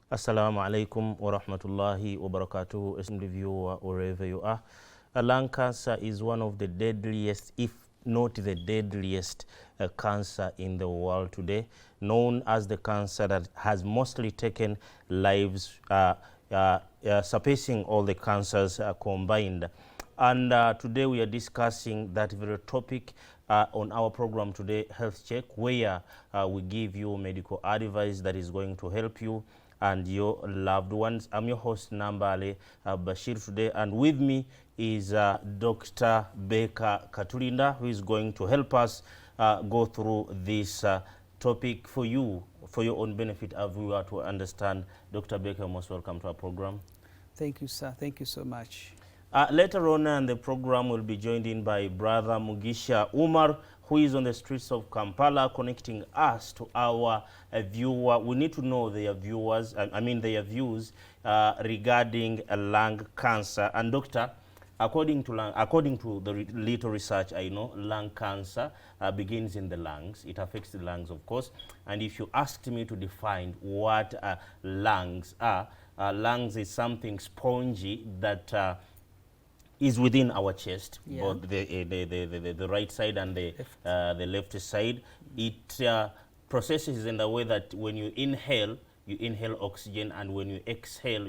Assalamu alaikum wa rahmatullahi wa barakatuhu, esteemed viewer, wherever you are. Lung cancer is one of the deadliest, if not the deadliest, cancer in the world today, known as the cancer that has mostly taken lives, surpassing all the cancers combined. And today we are discussing that very topic on our program today, Health Check, where we give you medical advice that is going to help you and your loved ones. I'm your host, Nambale Bashir, today, and with me is Dr. Baker Katulinda, who is going to help us go through this topic for you, for your own benefit, as we are to understand. Dr. Baker, most welcome to our program. Thank you, sir. Thank you so much. Later on in the program, we'll be joined in by Brother Mugisha Umar, who is on the streets of Kampala, connecting us to our viewer. We need to know their viewers, their views regarding lung cancer. And doctor, according to the little research I know, lung cancer begins in the lungs. It affects the lungs, of course. And if you asked me to define what lungs are, lungs is something spongy that is within our chest, both the right side and the left side. It processes in the way that when you inhale oxygen, and when you exhale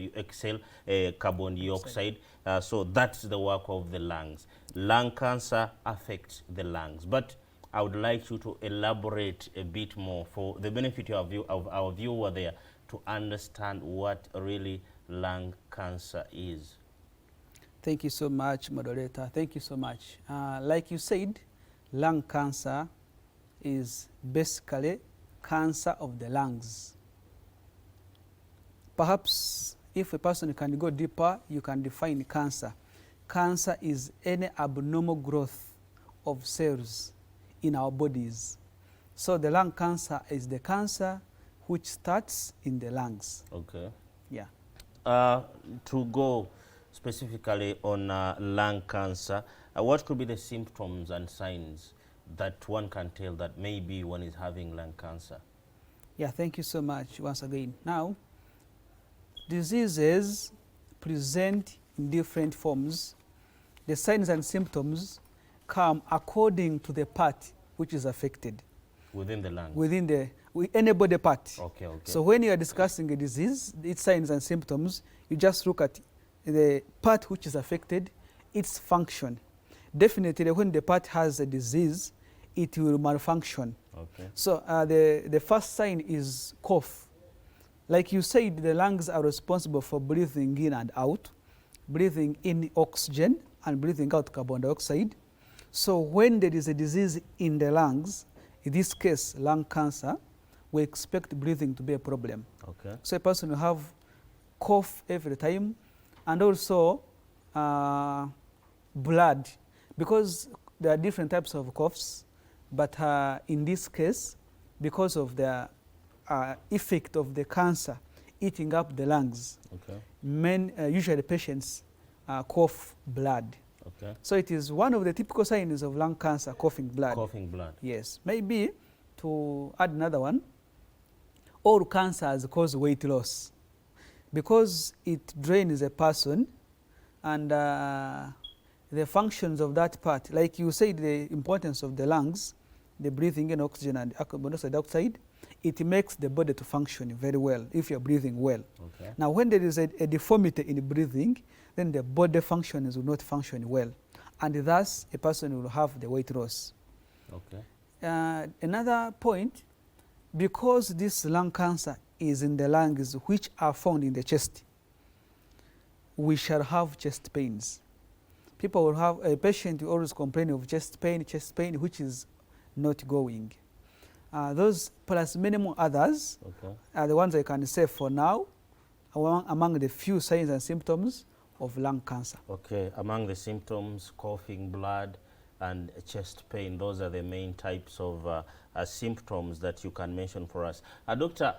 carbon dioxide. So that's the work of the lungs. Lung cancer affects the lungs. But I would like you to elaborate a bit more for the benefit of our viewer there to understand what really lung cancer is. Thank you so much, moderator. Thank you so much. Like you said, lung cancer is basically cancer of the lungs. Perhaps if a person can go deeper, you can define cancer. Cancer is any abnormal growth of cells in our bodies. So the lung cancer is the cancer which starts in the lungs. Okay. Yeah. To go specifically on lung cancer, what could be the symptoms and signs that one can tell that maybe one is having lung cancer? Yeah, thank you so much once again. Now, diseases present in different forms. The signs and symptoms come according to the part which is affected. Within the lungs? Within any body part. Okay, okay. So when you are discussing a disease, its signs and symptoms, you just look at the part which is affected, its function. Definitely when the part has a disease, it will malfunction. Okay. So the first sign is cough. Like you said, the lungs are responsible for breathing in and out, breathing in oxygen and breathing out carbon dioxide. So when there is a disease in the lungs, in this case lung cancer, we expect breathing to be a problem. Okay. So a person will have cough every time, and also blood, because there are different types of coughs, but in this case, because of the effect of the cancer eating up the lungs, okay, usually patients cough blood. Okay. So it is one of the typical signs of lung cancer, coughing blood. Coughing blood. Yes. Maybe to add another one, all cancers cause weight loss, because it drains a person, and the functions of that part, like you said, the importance of the lungs, the breathing in oxygen and carbon dioxide, it makes the body to function very well if you're breathing well. Okay. Now when there is a deformity in breathing, then the body functions will not function well, and thus a person will have the weight loss. Okay. Another point, because this lung cancer is in the lungs which are found in the chest, we shall have chest pains. People will have, a patient will always complain of chest pain, which is not going. Those plus many more others, okay, are the ones I can say for now, among the few signs and symptoms of lung cancer. Okay, among the symptoms, coughing, blood, and chest pain, those are the main types of symptoms that you can mention for us. Doctor,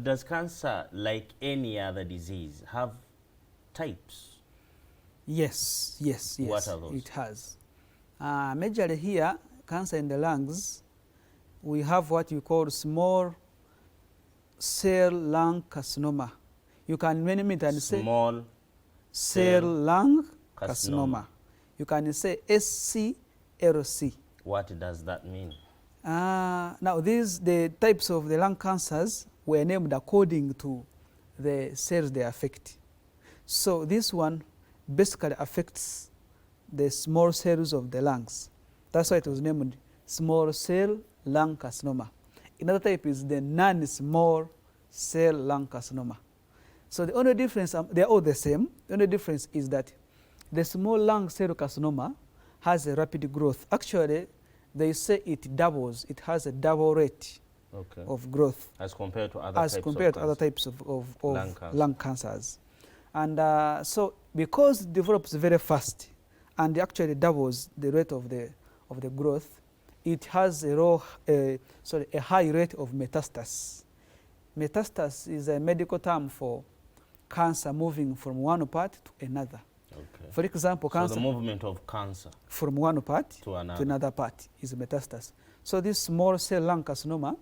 does cancer, like any other disease, have types? Yes, yes, yes. What are those? It has. Majorly here, cancer in the lungs, we have what you call small cell lung carcinoma. You can name it and say small cell lung carcinoma. You can say SCLC. What does that mean? Now, the types of the lung cancers were named according to the cells they affect. So this one basically affects the small cells of the lungs. That's why it was named small cell lung carcinoma. Another type is the non-small cell lung carcinoma. So the only difference, they're all the same. The only difference is that the small lung cell carcinoma has a rapid growth. Actually, they say it doubles. It has a double rate of growth as compared to other types of lung cancers. And so because it develops very fast and actually doubles the rate of the growth, it has a high rate of metastasis. Metastasis is a medical term for cancer moving from one part to another. Okay. For example, cancer, the movement of cancer from one part to another part is metastasis. So this small cell lung carcinoma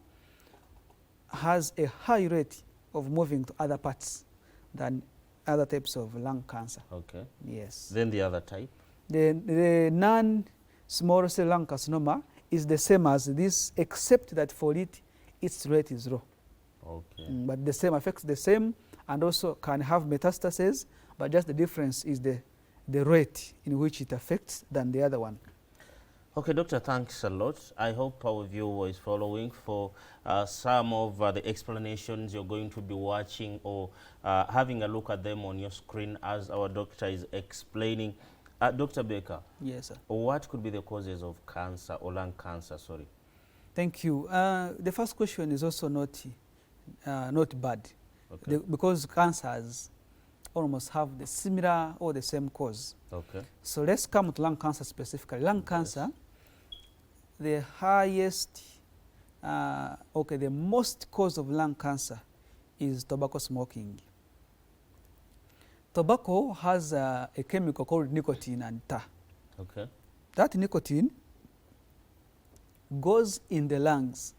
has a high rate of moving to other parts than other types of lung cancer. Okay. Yes. Then the other type? The non-small cell lung carcinoma is the same as this, except that for it, its rate is low. Okay. But the same affects the same and also can have metastases, but just the difference is the rate in which it affects than the other one. Okay, Doctor, thanks a lot. I hope our viewer is following for some of the explanations you're going to be watching or having a look at them on your screen as our doctor is explaining. Dr. Baker. Yes, sir. What could be the causes of cancer or lung cancer? Sorry. Thank you. The first question is also not bad, okay. Because cancers almost have the similar or the same cause. Okay. So let's come to lung cancer specifically. Lung cancer, the highest, the most cause of lung cancer is tobacco smoking. Tobacco has a chemical called nicotine and tar. Okay. That nicotine goes in the lungs.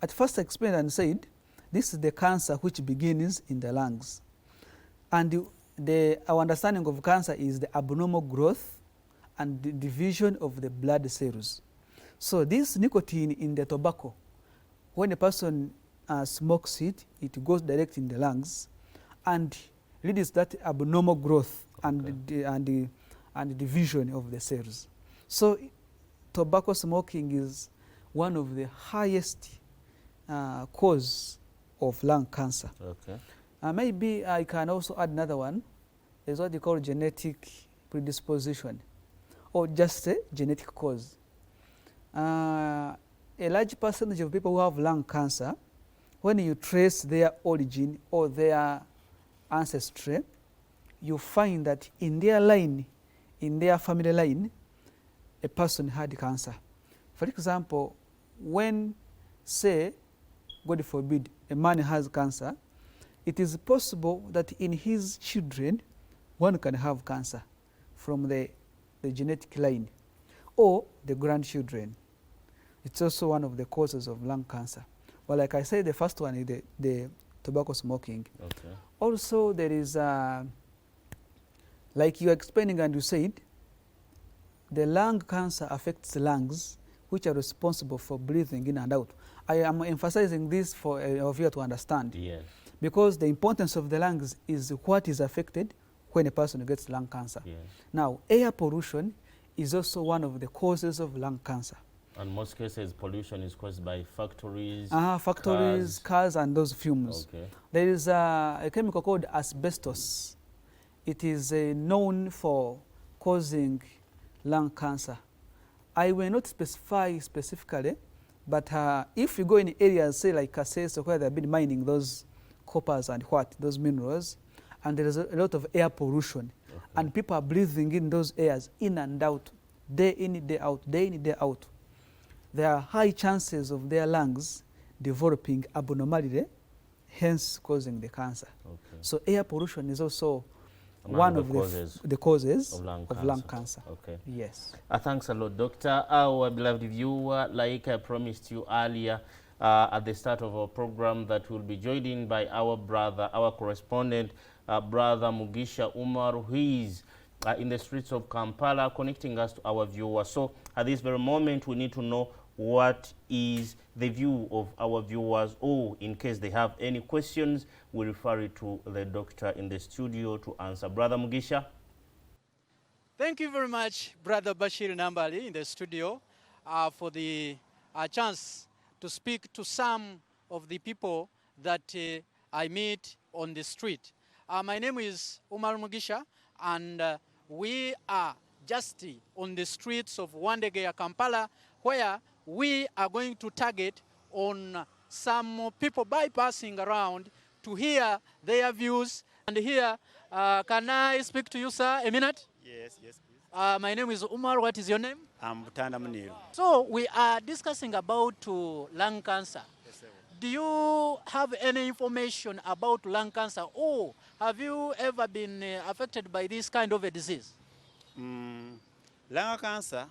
At first I explained and said, this is the cancer which begins in the lungs. And our understanding of cancer is the abnormal growth and the division of the blood cells. So this nicotine in the tobacco, when a person smokes it, it goes direct in the lungs and leads that abnormal growth and the division of the cells. So tobacco smoking is one of the highest cause of lung cancer. Okay. Maybe I can also add another one. There's what they call genetic predisposition, or just a genetic cause. A large percentage of people who have lung cancer, when you trace their origin or their ancestry, you find that in their line, in their family line, a person had cancer. For example, when, say, God forbid, a man has cancer, it is possible that in his children, one can have cancer from the genetic line, or the grandchildren. It's also one of the causes of lung cancer. But like I said, the first one is the tobacco smoking. Okay. Also, there is, like you are explaining and you said, the lung cancer affects the lungs, which are responsible for breathing in and out. I am emphasizing this for our viewer to understand. Yes. Because the importance of the lungs is what is affected when a person gets lung cancer. Yes. Now, air pollution is also one of the causes of lung cancer. And most cases, pollution is caused by factories, cars and those fumes. Okay. There is a chemical called asbestos. It is known for causing lung cancer. I will not specify specifically, but if you go in areas, say like Kasese, where they've been mining those coppers and those minerals, and there is a lot of air pollution, and people are breathing in those airs in and out, day in, day out, day in, day out, there are high chances of their lungs developing abnormality, hence causing the cancer. Okay. So air pollution is also one of the causes of lung cancer. Okay. Yes. Thanks a lot, Doctor. Our beloved viewer, like I promised you earlier at the start of our program, that we'll be joined in by our brother, our correspondent, Brother Mugisha Umar, who is in the streets of Kampala, connecting us to our viewers. So at this very moment, we need to know what is the view of our viewers, or in case they have any questions, we refer it to the doctor in the studio to answer. Brother Mugisha. Thank you very much, Brother Bashir Nambali in the studio, for the chance to speak to some of the people that I meet on the street. My name is Umar Mugisha, and we are just on the streets of Wandegeya, Kampala, where we are going to target on some people bypassing around to hear their views. And here, can I speak to you, sir, a minute? Yes, yes, please. My name is Umar. What is your name? I'm Butanda Munir. So we are discussing about lung cancer. Yes, sir. Do you have any information about lung cancer, or have you ever been affected by this kind of a disease? Lung cancer,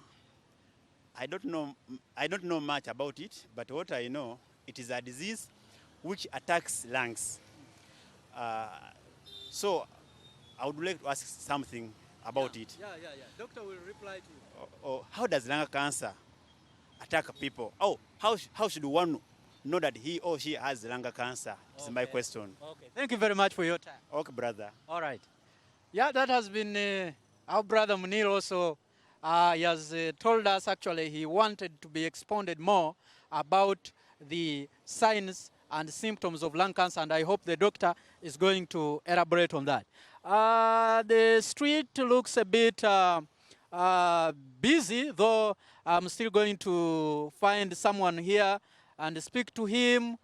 I don't know much about it, but what I know, it is a disease which attacks lungs. So I would like to ask something about it. Yeah. Doctor will reply to you. How does lung cancer attack people? How should one know that he or she has lung cancer? This is my question. Okay, thank you very much for your time. Okay, brother. All right. Yeah, that has been our brother Munir also. He has told us actually he wanted to be expounded more about the signs and symptoms of lung cancer, and I hope the doctor is going to elaborate on that. The street looks a bit busy, though I'm still going to find someone here and speak to him.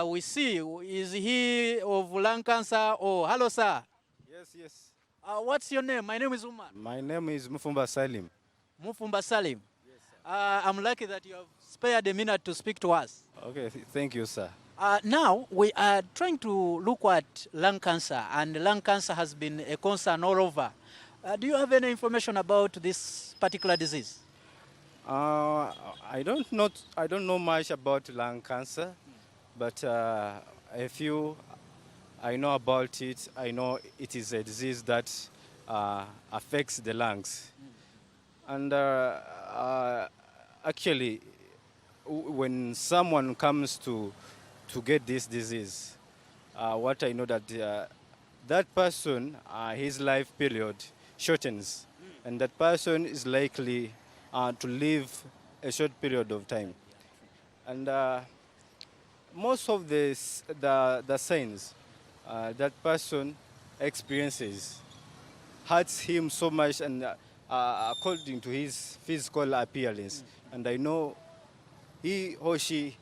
We see, is he of lung cancer? Oh, hello, sir. Yes. What's your name? My name is Umar. My name is Mufumba Salim. Mufumba Salim. Yes, sir. I'm lucky that you have spared a minute to speak to us. Okay, thank you, sir. Now, we are trying to look at lung cancer, and lung cancer has been a concern all over. Do you have any information about this particular disease? I don't know much about lung cancer, but a few I know about it. I know it is a disease that affects the lungs. And actually, when someone comes to get this disease, what I know that that person, his life period shortens, and that person is likely to live a short period of time. And most of the signs that person experiences hurts him so much, and according to his physical appearance. And I know he or she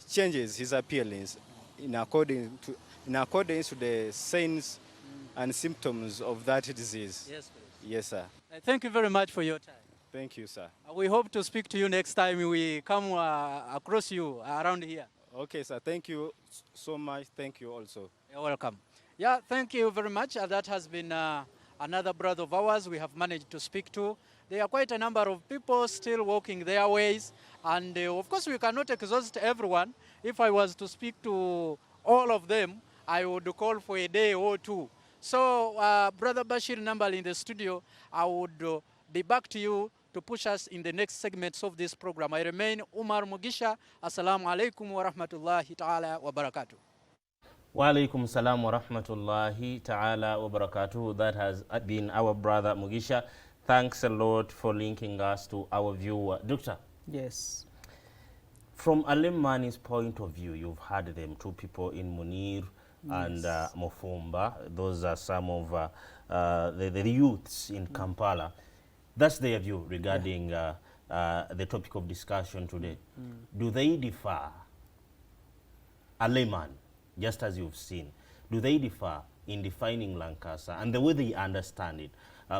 changes his appearance in accordance to the signs and symptoms of that disease. Yes, please. Yes, sir. Thank you very much for your time. Thank you, sir. We hope to speak to you next time we come across you around here. Okay, sir. Thank you so much. Thank you also. You're welcome. Yeah, thank you very much. That has been another brother of ours we have managed to speak to. There are quite a number of people still walking their ways, and of course we cannot exhaust everyone. If I was to speak to all of them, I would call for a day or two. So, Brother Bashir Nambali in the studio, I would be back to you to push us in the next segments of this program. I remain Umar Mugisha. Assalamu alaikum wa rahmatullahi ta'ala wa barakatuh. Wa alaikum salam wa rahmatullahi ta'ala wa barakatuh. That has been our brother Mugisha. Thanks a lot for linking us to our viewer. Doctor. Yes. From a layman's point of view, you've heard them, two people in Munir and Mufumba. Those are some of the youths in Kampala. That's their view regarding the topic of discussion today. Do they differ, a layman, just as you've seen, do they differ in defining lung cancer and the way they understand it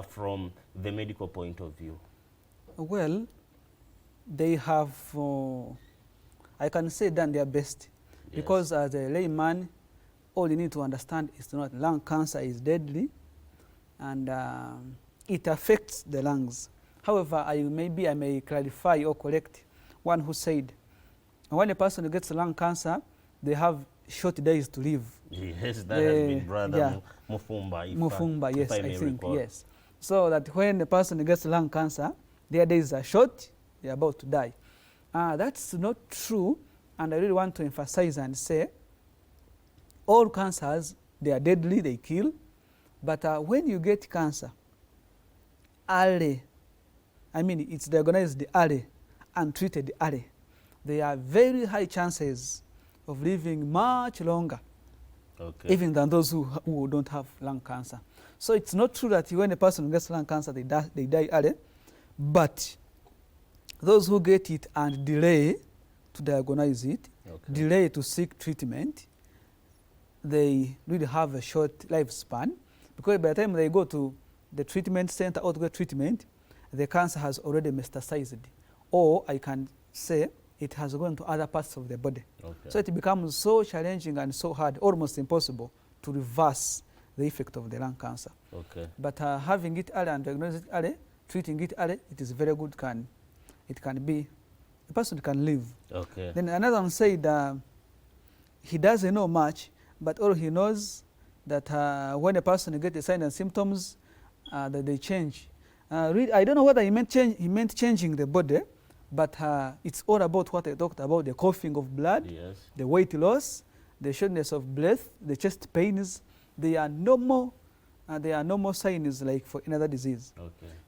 from the medical point of view? Well, they have, I can say, done their best. Yes. Because as a layman, all you need to understand is not lung cancer is deadly, and it affects the lungs. However, maybe I may clarify or correct one who said, when a person gets lung cancer, they have short days to live. Yes, that has been Brother Mufumba. Mufumba, yes, I think, recall. yes. So that when a person gets lung cancer, their days are short, they're about to die. That's not true, and I really want to emphasize and say, all cancers, they are deadly, they kill, but when you get cancer early, I mean it's diagnosed early and treated early, there are very high chances of living much longer, even than those who don't have lung cancer. So it's not true that when a person gets lung cancer, they die early, but those who get it and delay to diagnose it, delay to seek treatment, they really have a short lifespan, because by the time they go to the treatment center or to get treatment, the cancer has already metastasized, or I can say it has gone to other parts of the body. So it becomes so challenging and so hard, almost impossible, to reverse the effect of the lung cancer. But having it early and diagnosing it early, treating it early, it is very good. It can be, the person can live. Then another one said he doesn't know much, but all he knows that when a person gets the signs and symptoms, that they change. I don't know whether he meant changing the body, but it's all about what I talked about: the coughing of blood, the weight loss, the shortness of breath, the chest pains. They are normal. They are normal signs like for another disease.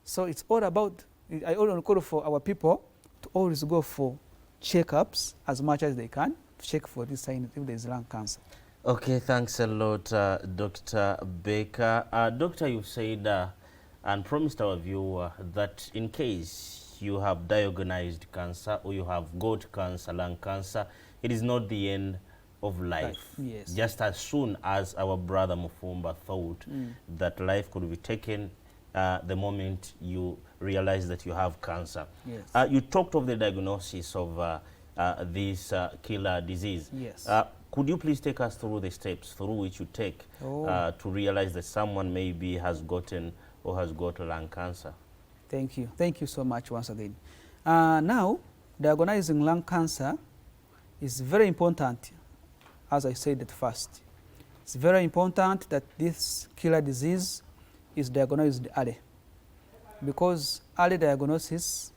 So it's all about. I always call for our people to always go for checkups as much as they can to check for this sign if there is lung cancer. Okay, thanks a lot, Dr. Baker. Doctor, you said and promised our viewer that in case you have diagnosed cancer or you have got cancer, lung cancer, it is not the end of life. Yes. Just as soon as our brother Mufumba thought that life could be taken the moment you realize that you have cancer. Yes. You talked of the diagnosis of this killer disease. Yes. Could you please take us through the steps through which you take to realize that someone maybe has gotten or has got lung cancer? Thank you. Thank you so much once again. Now, diagnosing lung cancer is very important, as I said at first. It's very important that this killer disease is diagnosed early, because early diagnosis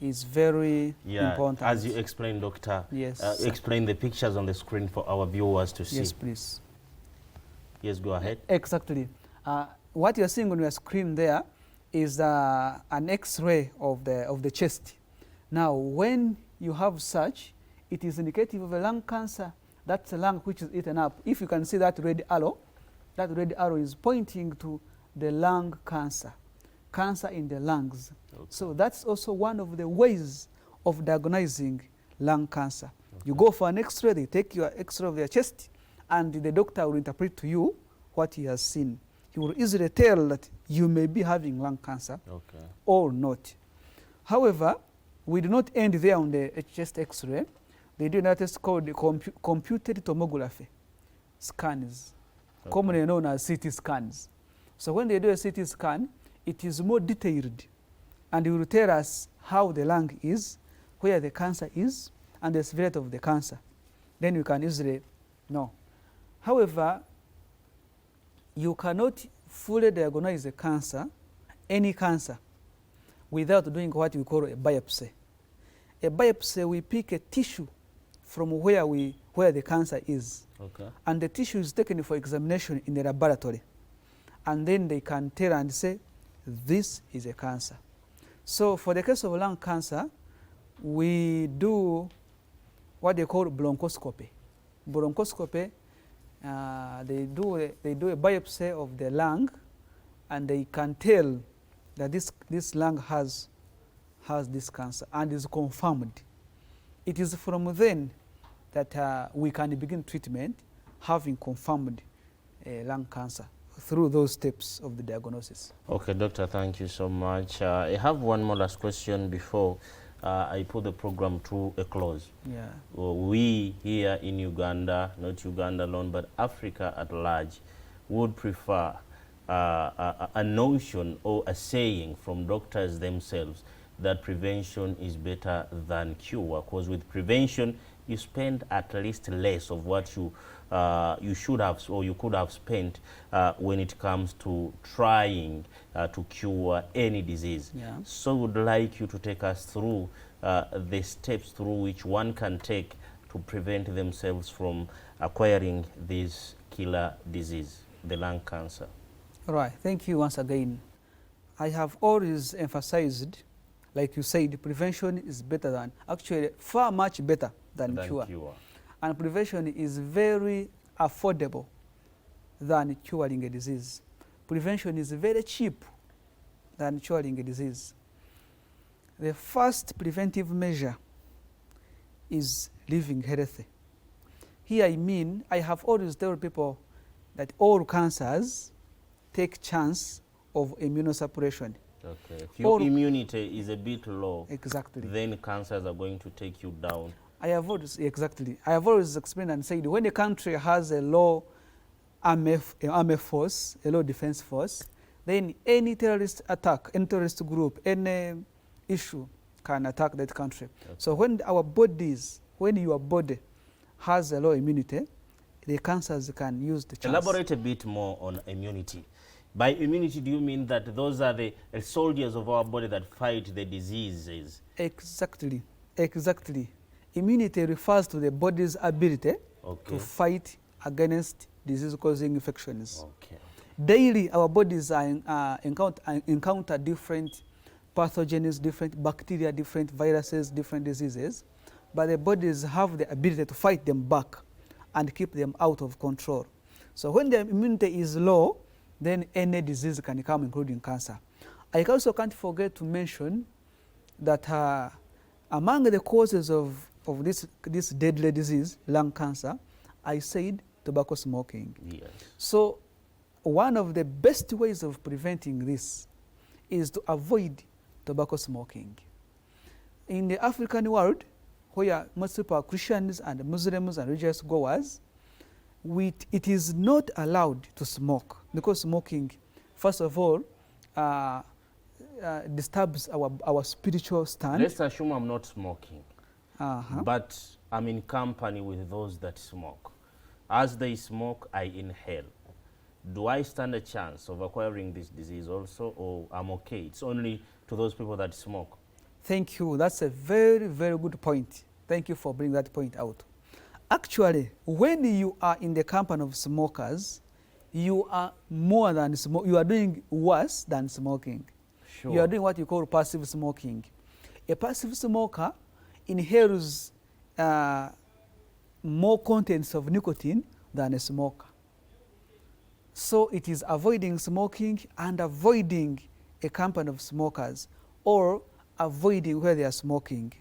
is very important. As you explained, Doctor. Yes. Explain the pictures on the screen for our viewers to see. Yes, please. Yes, go ahead. Exactly. What you're seeing on your screen there is an X-ray of the chest. Now, when you have such, it is indicative of a lung cancer. That's a lung which is eaten up. If you can see that red arrow is pointing to the lung cancer, cancer in the lungs. So that's also one of the ways of diagnosing lung cancer. You go for an X-ray, they take your X-ray of their chest, and the doctor will interpret to you what he has seen. He will easily tell that you may be having lung cancer or not. However, we do not end there on the chest X-ray. They do another test called the computed tomography scans, commonly known as CT scans. So when they do a CT scan, it is more detailed, and it will tell us how the lung is, where the cancer is, and the severity of the cancer. Then you can easily know. However, you cannot fully diagnose a cancer, any cancer, without doing what we call a biopsy. A biopsy, we pick a tissue from where the cancer is. And the tissue is taken for examination in the laboratory. And then they can tell and say, this is a cancer. So for the case of lung cancer, we do what they call bronchoscopy. Bronchoscopy, they do a biopsy of the lung, and they can tell that this lung has this cancer and is confirmed. It is from then that we can begin treatment, having confirmed lung cancer through those steps of the diagnosis. Okay, doctor, thank you so much. I have one more last question before I put the program to a close. Yeah. We here in Uganda, not Uganda alone, but Africa at large, would prefer a notion or a saying from doctors themselves that prevention is better than cure, because with prevention you spend at least less of what you should have or you could have spent when it comes to trying to cure any disease. Yeah. So would like you to take us through the steps through which one can take to prevent themselves from acquiring this killer disease, the lung cancer. Right, thank you once again. I have always emphasized, like you said, prevention is better than, actually far much better than cure. And prevention is very affordable than curing a disease. Prevention is very cheap than curing a disease. The first preventive measure is living healthy. Here I mean, I have always told people that all cancers take chance of immunosuppression. Okay. If your immunity is a bit low, exactly, then cancers are going to take you down. I have always explained and said when a country has a low army force, a low defense force, then any terrorist attack, any terrorist group, any issue can attack that country. Okay. So when our bodies, when your body has a low immunity, the cancers can use the chance. Elaborate a bit more on immunity. By immunity, do you mean that those are the soldiers of our body that fight the diseases? Exactly, exactly. Immunity refers to the body's ability to fight against disease-causing infections. Okay. Daily, our bodies encounter different pathogens, different bacteria, different viruses, different diseases, but the bodies have the ability to fight them back and keep them out of control. So when the immunity is low, then any disease can come, including cancer. I also can't forget to mention that among the causes of this deadly disease, lung cancer, I said tobacco smoking. Yes. So one of the best ways of preventing this is to avoid tobacco smoking. In the African world, where most people are Christians and Muslims and religious goers, it is not allowed to smoke, because smoking, first of all, disturbs our spiritual stand. Let's assume I'm not smoking, but I'm in company with those that smoke. As they smoke, I inhale. Do I stand a chance of acquiring this disease also, or I'm okay? It's only to those people that smoke. Thank you. That's a very, very good point. Thank you for bringing that point out. Actually, when you are in the company of smokers, you are more than you are doing worse than smoking. Sure. You are doing what you call passive smoking. A passive smoker inhales more contents of nicotine than a smoker. So it is avoiding smoking and avoiding a company of smokers, or avoiding where they are smoking.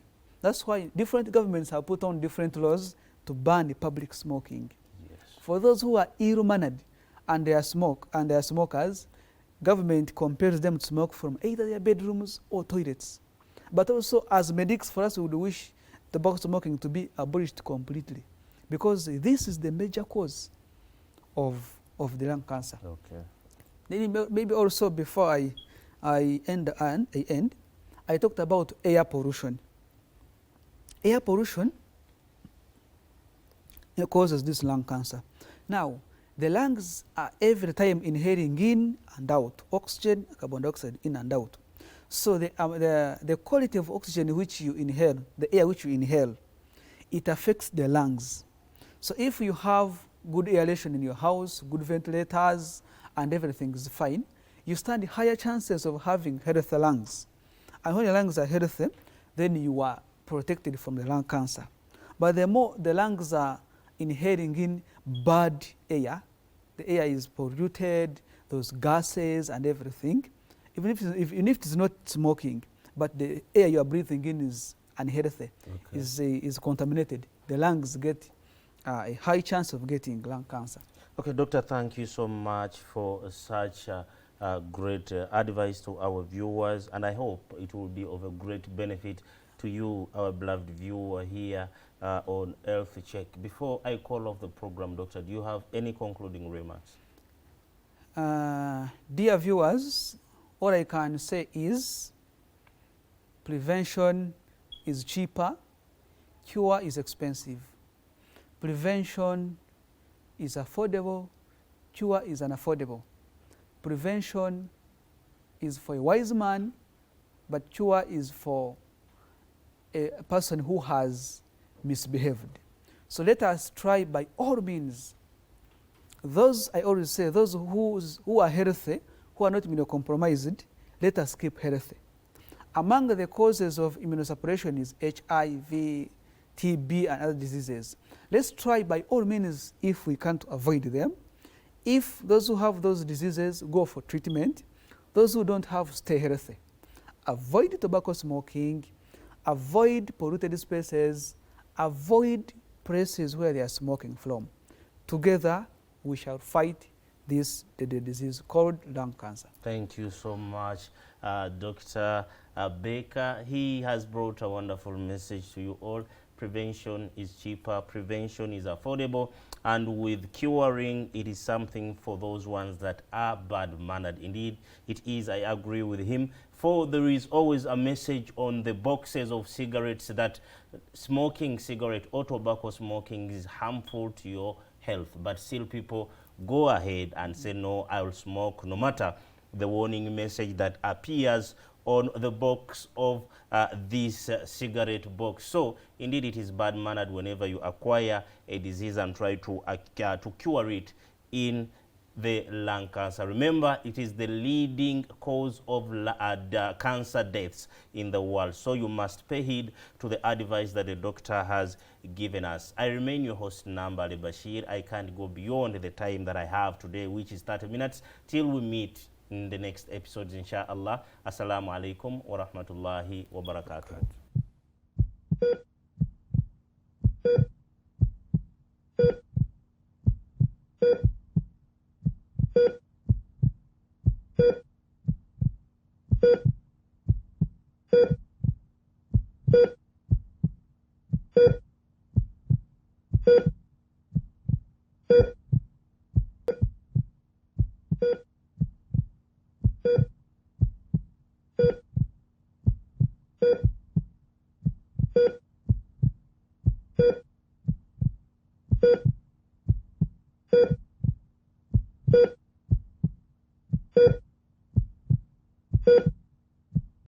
That's why different governments have put on different laws to ban public smoking. Yes. For those who are ill-mannered and they are smokers, government compels them to smoke from either their bedrooms or toilets. But also, as medics, for us, we would wish tobacco smoking to be abolished completely, because this is the major cause of the lung cancer. Okay. Then maybe also before I end, I talked about air pollution. Air pollution causes this lung cancer. Now, the lungs are every time inhaling in and out, oxygen, carbon dioxide, in and out. So the quality of oxygen which you inhale, the air which you inhale, it affects the lungs. So if you have good aeration in your house, good ventilators, and everything is fine, you stand higher chances of having healthy lungs. And when your lungs are healthy, then you are protected from the lung cancer. But the more the lungs are inhaling in bad air, the air is polluted, those gases and everything, even if it's not smoking, but the air you are breathing in is unhealthy, is contaminated, the lungs get a high chance of getting lung cancer. Okay, Doctor, thank you so much for such great advice to our viewers, and I hope it will be of a great benefit to you, our beloved viewer here on Health Check. Before I call off the program, Doctor, do you have any concluding remarks? Dear viewers, all I can say is prevention is cheaper, cure is expensive. Prevention is affordable, cure is unaffordable. Prevention is for a wise man, but cure is for a person who has misbehaved. So let us try by all means. Those, I always say, those who are healthy, who are not immunocompromised, let us keep healthy. Among the causes of immunosuppression is HIV, TB, and other diseases. Let's try by all means, if we can't avoid them. If those who have those diseases, go for treatment. Those who don't have, stay healthy. Avoid tobacco smoking, avoid polluted spaces, avoid places where they are smoking from. Together, we shall fight this deadly disease called lung cancer. Thank you so much, Dr. Baker. He has brought a wonderful message to you all. Prevention is cheaper, prevention is affordable, and with curing, it is something for those ones that are bad-mannered. Indeed, it is, I agree with him, for there is always a message on the boxes of cigarettes that smoking cigarette or tobacco smoking is harmful to your health, but still people go ahead and say, no, I will smoke, no matter the warning message that appears on the box of this cigarette box. So indeed it is bad-mannered whenever you acquire a disease and try to cure it in the lung cancer. Remember, it is the leading cause of cancer deaths in the world. So you must pay heed to the advice that the doctor has given us. I remain your host, Nambale Bashir. I can't go beyond the time that I have today, which is 30 minutes, till we meet in the next episodes, inshallah. Assalamu alaikum wa rahmatullahi wa barakatuh.